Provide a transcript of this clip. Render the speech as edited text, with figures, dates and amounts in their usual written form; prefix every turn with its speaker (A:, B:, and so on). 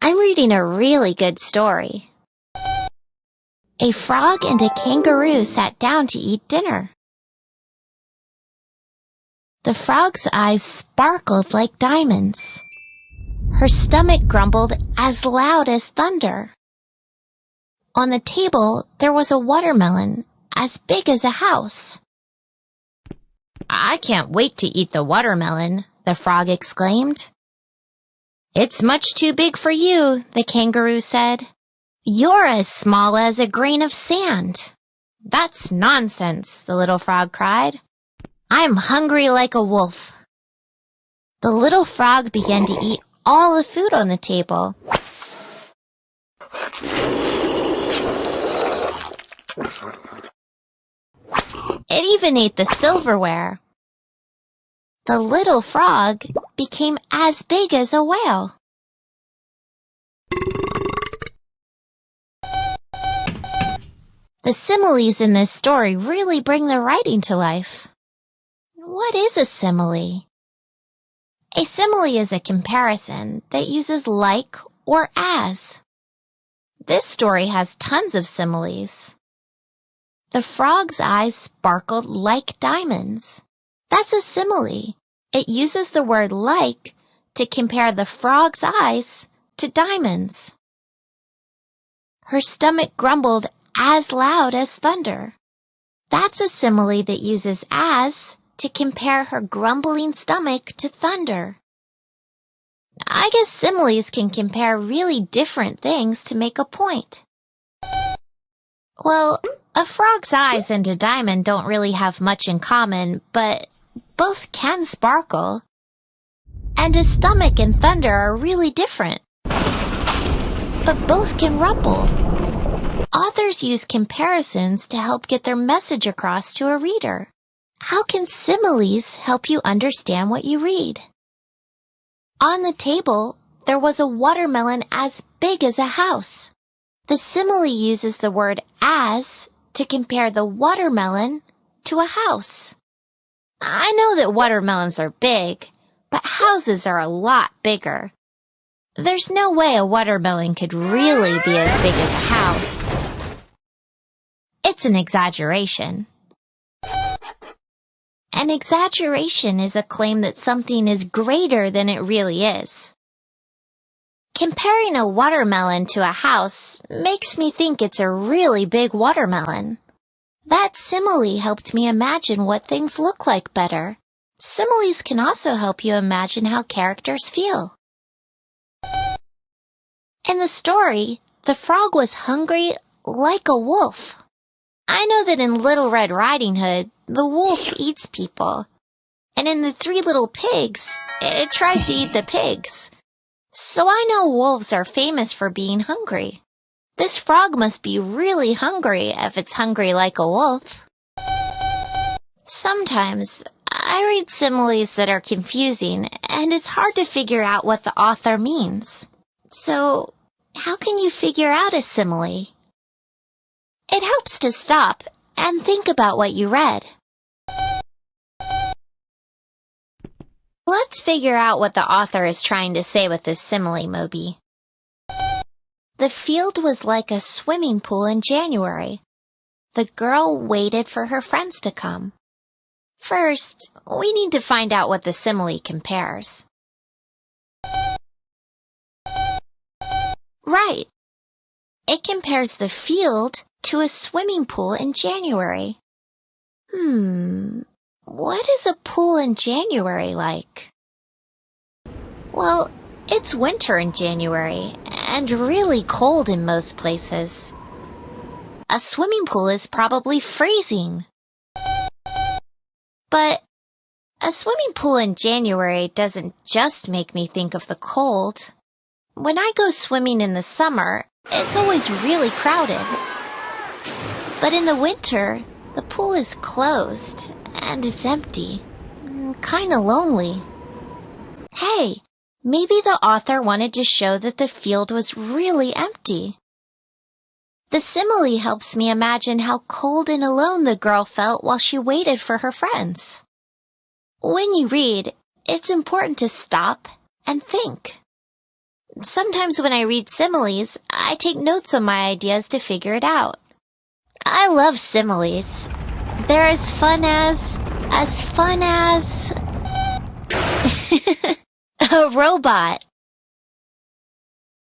A: I'm reading a really good story. A frog and a kangaroo sat down to eat dinner. The frog's eyes sparkled like diamonds. Her stomach grumbled as loud as thunder. On the table, there was a watermelon as big as a house. "I can't wait to eat the watermelon," the frog exclaimed. "It's much too big for you," the kangaroo said. "You're as small as a grain of sand." "That's nonsense," the little frog cried. "I'm hungry like a wolf." The little frog began to eat all the food on the table. It even ate the silverware. The little frog became as big as a whale. The similes in this story really bring the writing to life. What is a simile? A simile is a comparison that uses like or as. This story has tons of similes. The frog's eyes sparkled like diamonds. That's a simile. It uses the word like to compare the frog's eyes to diamonds. Her stomach grumbled as loud as thunder. That's a simile that uses as to compare her grumbling stomach to thunder. I guess similes can compare really different things to make a point. Well, a frog's eyes and a diamond don't really have much in common, but both can sparkle. And a stomach and thunder are really different, but both can rumble. Authors use comparisons to help get their message across to a reader. How can similes help you understand what you read? On the table, there was a watermelon as big as a house. The simile uses the word as to compare the watermelon to a house. I know that watermelons are big, but houses are a lot bigger. There's no way a watermelon could really be as big as a house. It's an exaggeration. An exaggeration is a claim that something is greater than it really is. Comparing a watermelon to a house makes me think it's a really big watermelon. That simile helped me imagine what things look like better. Similes can also help you imagine how characters feel. In the story, the frog was hungry like a wolf. I know that in Little Red Riding Hood, the wolf eats people. And in The Three Little Pigs, it tries to eat the pigs. So I know wolves are famous for being hungry. This frog must be really hungry if it's hungry like a wolf. Sometimes I read similes that are confusing, and it's hard to figure out what the author means. So, how can you figure out a simile? It helps to stop and think about what you read. Let's figure out what the author is trying to say with this simile, Moby. The field was like a swimming pool in January. The girl waited for her friends to come. First, we need to find out what the simile compares. Right. It compares the field to a swimming pool in January. What is a pool in January like? Well, it's winter in January and really cold in most places. A swimming pool is probably freezing. But a swimming pool in January doesn't just make me think of the cold. When I go swimming in the summer, it's always really crowded. But in the winter, the pool is closed and it's empty. Kinda lonely. Hey, maybe the author wanted to show that the field was really empty. The simile helps me imagine how cold and alone the girl felt while she waited for her friends. When you read, it's important to stop and think. Sometimes when I read similes, I take notes on my ideas to figure it out. I love similes. They're as fun as a robot.